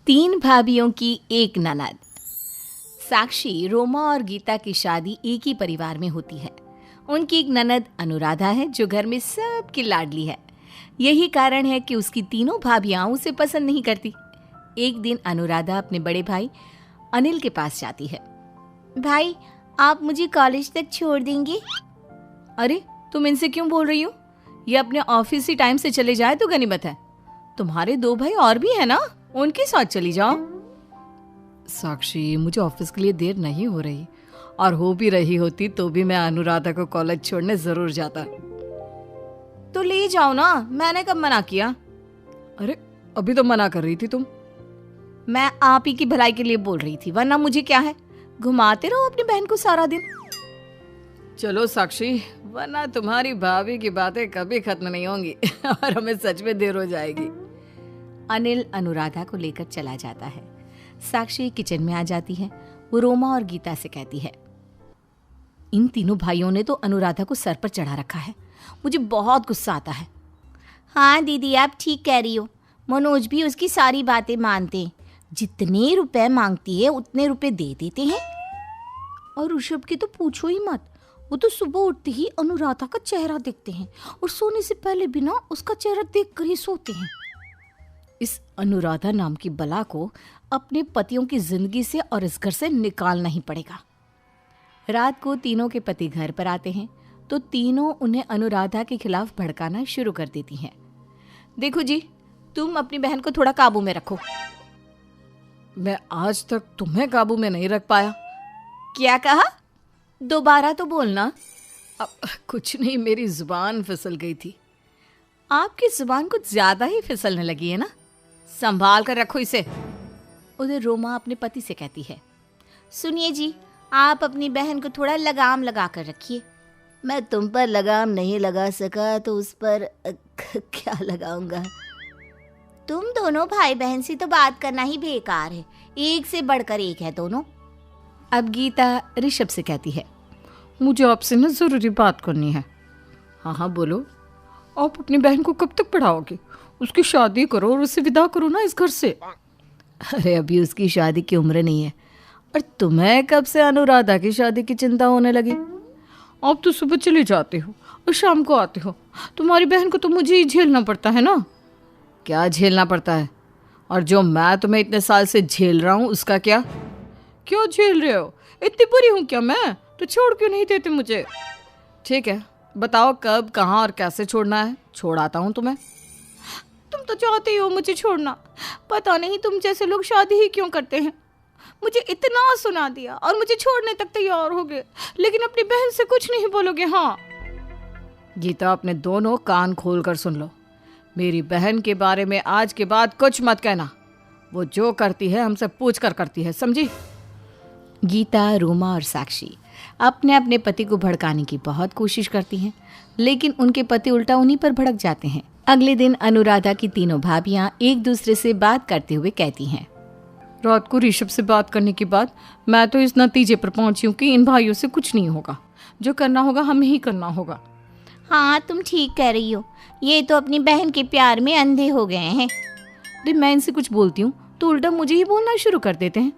तीन भाभीयों की एक ननद। साक्षी, रोमा और गीता की शादी एक ही परिवार में होती है। उनकी एक ननद अनुराधा है जो घर में सबकी लाडली है। यही कारण है कि उसकी तीनों भाभियां उसे पसंद नहीं करती। एक दिन अनुराधा अपने बड़े भाई अनिल के पास जाती है। भाई, आप मुझे कॉलेज तक छोड़ देंगे? अरे, तुम इनसे क्यों बोल रही हो? ये अपने ऑफिस ही टाइम से चले जाए तो गनीमत है। तुम्हारे दो भाई और भी है ना, उनके साथ चली जाओ। साक्षी, मुझे ऑफिस के लिए देर नहीं हो रही, और हो भी रही होती तो भी मैं अनुराधा को कॉलेज छोड़ने जरूर जाता। तो ले जाओ ना, मैंने कब मना किया? अरे, अभी तो मना कर रही थी तुम। मैं आप ही की भलाई के लिए बोल रही थी, वरना मुझे क्या है, घुमाते रहो अपनी बहन को सारा दिन। चलो साक्षी, वरना तुम्हारी भाभी की बातें कभी खत्म नहीं होंगी और हमें सच में देर हो जाएगी। अनिल अनुराधा को लेकर चला जाता है। साक्षी किचन में आ जाती है। वो रोमा और गीता से कहती है, इन तीनों भाइयों ने तो अनुराधा को सर पर चढ़ा रखा है। मुझे बहुत गुस्सा आता है। हाँ दीदी, आप ठीक कह रही हो। मनोज भी उसकी सारी बातें मानते हैं। जितने रुपए मांगती है उतने रुपए दे देते हैं। और ऋषभ की तो पूछो ही मत। वो तो सुबह उठते ही अनुराधा का चेहरा देखते हैं और सोने से पहले भी ना उसका चेहरा देख कर ही सोते हैं। इस अनुराधा नाम की बला को अपने पतियों की जिंदगी से और इस घर से निकालना ही पड़ेगा। रात को तीनों के पति घर पर आते हैं तो तीनों उन्हें अनुराधा के खिलाफ भड़काना शुरू कर देती हैं। देखो जी, तुम अपनी बहन को थोड़ा काबू में रखो। मैं आज तक तुम्हें काबू में नहीं रख पाया। क्या कहा? दोबारा तो बोलना। अब कुछ नहीं, मेरी जुबान फिसल गई थी। आपकी जुबान कुछ ज्यादा ही फिसलने लगी है ना, संभाल कर रखो इसे। उधर रोमा अपने पति से कहती है, सुनिए जी, आप अपनी बहन को थोड़ा लगाम लगा कर रखिए। मैं तुम पर लगाम नहीं लगा सका तो उस पर क्या लगाऊंगा? तुम दोनों भाई बहन से तो बात करना ही बेकार है। एक से बढ़कर एक है दोनों। अब गीता ऋषभ से कहती है, मुझे आपसे ना जरूरी बात करनी है। हाँ हाँ बोलो। आप अपनी बहन को कब तक पढ़ाओगे? उसकी शादी करो और उसे विदा करो ना इस घर से। अरे, अभी उसकी शादी की उम्र नहीं है। और तुम्हें कब से अनुराधा की शादी की चिंता होने लगी? आप तो सुबह चले जाते हो और शाम को आते हो। तुम्हारी बहन को तो मुझे ही झेलना पड़ता है ना। क्या झेलना पड़ता है? और जो मैं तुम्हें इतने साल से झेल रहा हूँ उसका क्या? क्यों झेल रहे हो? इतनी बुरी हूँ क्या मैं? तो छोड़ क्यों नहीं देते मुझे? ठीक है, बताओ कब, कहाँ और कैसे छोड़ना है, छोड़ आता हूँ तुम्हें। तुम तो चाहते ही हो मुझे छोड़ना। पता नहीं तुम जैसे लोग शादी ही क्यों करते हैं। मुझे इतना सुना दिया और मुझे छोड़ने तक तैयार हो गए, लेकिन अपनी बहन से कुछ नहीं बोलोगे? हाँ गीता, अपने दोनों कान खोल कर सुन लो। मेरी बहन के बारे में आज के बाद कुछ मत कहना। वो जो करती है हमसे पूछ कर करती है, समझी? गीता, रोमा और साक्षी अपने अपने पति को भड़काने की बहुत कोशिश करती हैं, लेकिन उनके पति उल्टा उन्हीं पर भड़क जाते हैं। अगले दिन अनुराधा की तीनों भाभियां एक दूसरे से बात करते हुए कहती हैं, रात को ऋषभ से बात करने के बाद मैं तो इस नतीजे पर पहुंची हूँ कि इन भाइयों से कुछ नहीं होगा। जो करना होगा हमें ही करना होगा। हाँ, तुम ठीक कह रही हो। ये तो अपनी बहन के प्यार में अंधे हो गए हैं। अरे, मैं इनसे कुछ बोलती हूँ तो उल्टा मुझे ही बोलना शुरू कर देते हैं।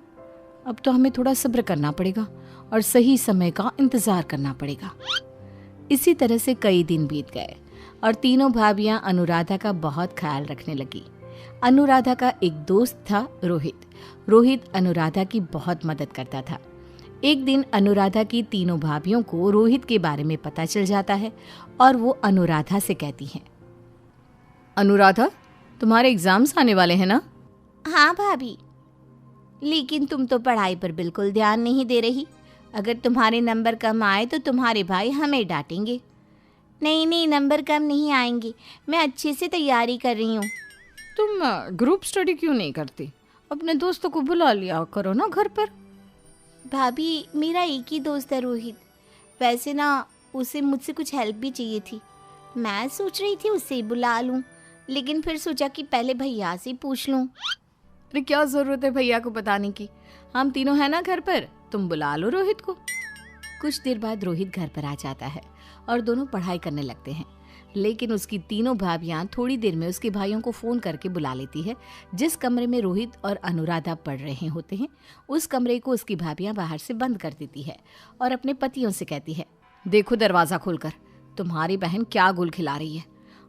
अब तो हमें थोड़ा सब्र करना पड़ेगा और सही समय का इंतजार करना पड़ेगा। इसी तरह से कई दिन बीत गए और तीनों भाभियां अनुराधा का बहुत ख्याल रखने लगी। अनुराधा का एक दोस्त था रोहित। रोहित अनुराधा की बहुत मदद करता था। एक दिन अनुराधा की तीनों भाभियों को रोहित के बारे में पता चल जाता है और वो अनुराधा से कहती हैं, अनुराधा, तुम्हारे एग्जाम्स आने वाले हैं ना? हाँ भाभी, लेकिन तुम तो पढ़ाई पर बिल्कुल ध्यान नहीं दे रही। अगर तुम्हारे नंबर कम आए तो तुम्हारे भाई हमें डांटेंगे। नहीं, नंबर कम नहीं आएंगे। मैं अच्छे से तैयारी कर रही हूँ। तुम ग्रुप स्टडी क्यों नहीं करती? अपने दोस्तों को बुला लिया करो ना घर पर। भाभी, मेरा एक ही दोस्त है रोहित। वैसे ना उसे मुझसे कुछ हेल्प भी चाहिए थी। मैं सोच रही थी उसे ही बुला लूँ, लेकिन फिर सोचा कि पहले भैया से पूछ लूँ। अरे, क्या जरूरत है भैया को बताने की? हम तीनों हैं ना घर पर, तुम बुला लो रोहित को। कुछ देर बाद रोहित घर पर आ जाता है और दोनों पढ़ाई करने लगते हैं। लेकिन उसकी तीनों भाभियां थोड़ी देर में उसके भाइयों को फोन करके बुला लेती है। जिस कमरे में रोहित और अनुराधा पढ़ रहे होते हैं, उस कमरे को उसकी भाभियां बाहर से बंद कर देती है और अपने पतियों से कहती है, देखो दरवाजा खोलकर, तुम्हारी बहन क्या गुल खिला रही है।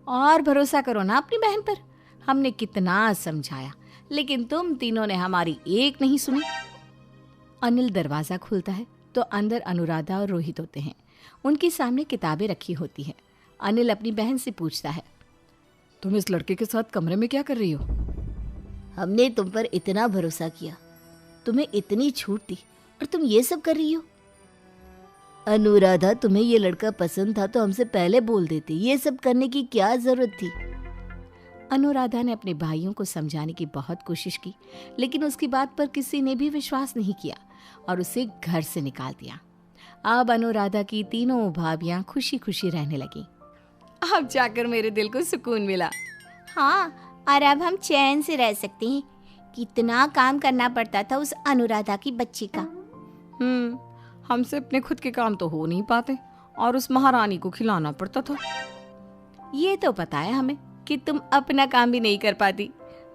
और भरोसा करो ना अपनी बहन पर, हमने कितना समझाया लेकिन तुम तीनों ने हमारी एक नहीं सुनी। अनिल दरवाजा खोलता है तो अंदर अनुराधा और रोहित होते हैं। उनके सामने किताबें रखी होती हैं। अनिल अपनी बहन से पूछता है, तुम इस लड़के के साथ कमरे में क्या कर रही हो? हमने तुम पर इतना भरोसा किया, तुम्हें इतनी छूट दी और तुम ये सब कर रही हो। अनुराधा, तुम्हें ये लड़का पसंद था तो हमसे पहले बोल देती, ये सब करने की क्या जरूरत थी। अनुराधा ने अपने भाइयों को समझाने की बहुत कोशिश की, लेकिन उसकी बात पर किसी ने भी विश्वास नहीं किया और उसे घर से निकाल दिया। अब अनुराधा की तीनों भाभियां खुशी खुशी रहने लगी। अब जाकर मेरे दिल को सुकून मिला। हाँ, और अब हम चैन से रह सकते हैं। कितना काम करना पड़ता था उस अनुराधा की बच्ची का। हमसे अपने खुद के काम तो हो नहीं पाते और उस महारानी को खिलाना पड़ता था। ये तो पता है हमें कि तुम अपना काम भी नहीं कर पाती,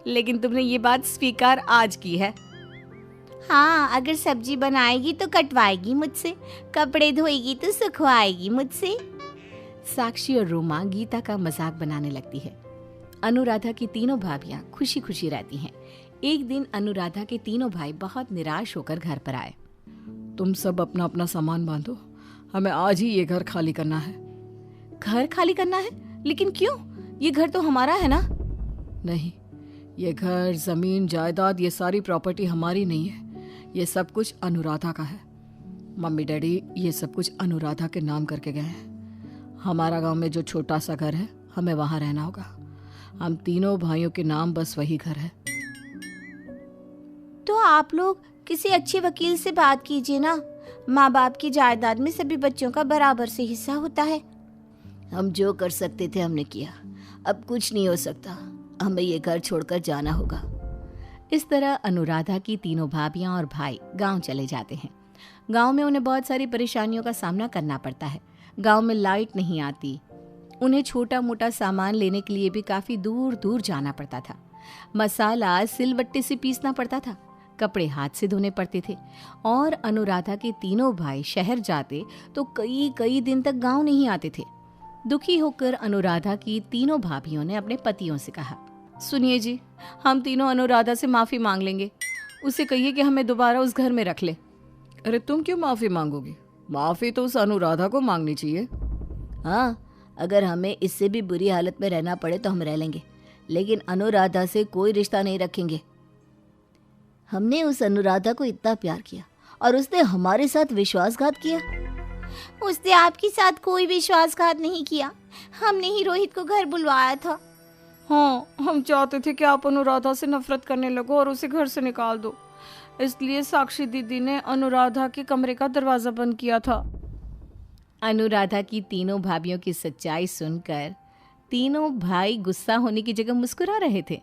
लेकिन तुमने ये बात स्वीकार आज की है। हाँ, अगर सब्जी बनाएगी तो कटवाएगी मुझसे, कपड़े धोएगी तो सुखवाएगी मुझसे। साक्षी और रोमा गीता का मजाक बनाने लगती है। अनुराधा की तीनों भाभियां खुशी खुशी रहती हैं। एक दिन अनुराधा के तीनों भाई बहुत निराश होकर घर पर आए। तुम सब अपना अपना सामान बांधो, हमें आज ही ये घर खाली करना है। घर खाली करना है? लेकिन क्यों? ये घर तो हमारा है ना। नहीं, ये घर, जमीन, जायदाद, ये सारी प्रॉपर्टी हमारी नहीं है। ये सब कुछ अनुराधा का है। मम्मी डैडी ये सब कुछ अनुराधा के नाम करके गए हैं। हमारा गांव में जो छोटा सा घर है, हमें वहां रहना होगा। हम तीनों भाइयों के नाम बस वही घर है। तो आप लोग किसी अच्छे वकील से बात कीजिए ना। माँ बाप की जायदाद में सभी बच्चों का बराबर से हिस्सा होता है। हम जो कर सकते थे हमने किया, अब कुछ नहीं हो सकता। हमें ये घर छोड़कर जाना होगा। इस तरह अनुराधा की तीनों भाभियां और भाई गांव चले जाते हैं। गांव में उन्हें बहुत सारी परेशानियों का सामना करना पड़ता है। गांव में लाइट नहीं आती। उन्हें छोटा मोटा सामान लेने के लिए भी काफी दूर दूर जाना पड़ता था। मसाला सिलबट्टे से पीसना पड़ता था, कपड़े हाथ से धोने पड़ते थे। और अनुराधा के तीनों भाई शहर जाते तो कई कई दिन तक गांव नहीं आते थे। दुखी होकर अनुराधा की तीनों भाभियों ने अपने पतियों से कहा, सुनिए जी, हम तीनों अनुराधा से माफी मांग लेंगे। उसे कहिए कि हमें दोबारा उस घर में रख ले। अरे तुम क्यों माफी मांगोगी? माफी तो उस अनुराधा को मांगनी चाहिए। हाँ, अगर हमें इससे भी बुरी हालत में रहना पड़े तो हम रह लेंगे, लेकिन अनुराधा से कोई रिश्ता नहीं रखेंगे। हमने उस अनुराधा को इतना प्यार किया और उसने हमारे साथ विश्वासघात किया। उसने आपके साथ कोई विश्वासघात नहीं किया। हमने ही रोहित को घर बुलवाया था। हाँ, हम चाहते थे कि आप अनुराधा से नफरत करने लगो और उसे घर से निकाल दो। इसलिए साक्षी दीदी ने अनुराधा के कमरे का दरवाजा बंद किया था। अनुराधा की तीनों भाभियों की सच्चाई सुनकर तीनों भाई गुस्सा होने की जगह मुस्कुरा रहे थे।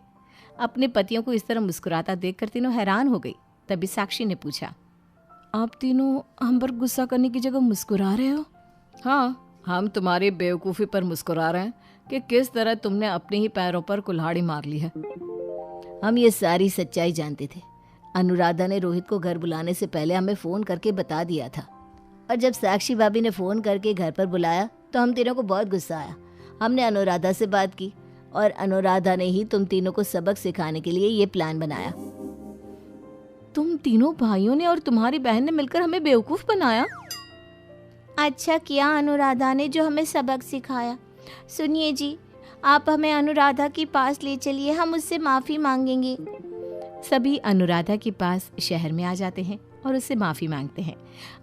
अपने पतियों को इस तरह मुस्कुराता देखकर तीनों हैरान हो गई। तभी साक्षी ने पूछा, आप तीनों हम पर गुस्सा करने की जगह मुस्कुरा रहे हो? हाँ, हम तुम्हारी बेवकूफ़ी पर मुस्कुरा रहे हैं कि किस तरह तुमने अपने ही पैरों पर कुल्हाड़ी मार ली है। हम ये सारी सच्चाई जानते थे। अनुराधा ने रोहित को घर बुलाने से पहले हमें फ़ोन करके बता दिया था, और जब साक्षी भाभी ने फ़ोन करके घर पर बुलाया तो हम तीनों को बहुत गुस्सा आया। हमने अनुराधा से बात की और अनुराधा ने ही तुम तीनों को सबक सिखाने के लिए ये प्लान बनाया। तुम तीनों भाइयों ने और तुम्हारी बहन ने मिलकर हमें बेवकूफ़ बनाया? अच्छा किया अनुराधा ने जो हमें सबक सिखाया। सुनिए जी, आप हमें अनुराधा के पास ले चलिए, हम उससे माफ़ी मांगेंगे। सभी अनुराधा के पास शहर में आ जाते हैं और उससे माफ़ी मांगते हैं।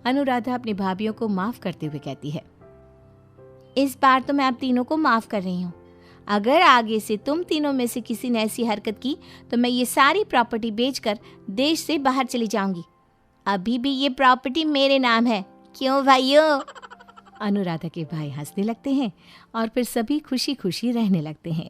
अनुराधा अपनी भाभियों को माफ़ करते हुए कहती है, इस बार तो मैं आप तीनों को माफ़ कर रही हूँ। अगर आगे से तुम तीनों में से किसी ने ऐसी हरकत की तो मैं ये सारी प्रॉपर्टी बेचकर देश से बाहर चली जाऊंगी। अभी भी ये प्रॉपर्टी मेरे नाम है। क्यों भाइयों? अनुराधा के भाई हंसने लगते हैं और फिर सभी खुशी खुशी रहने लगते हैं।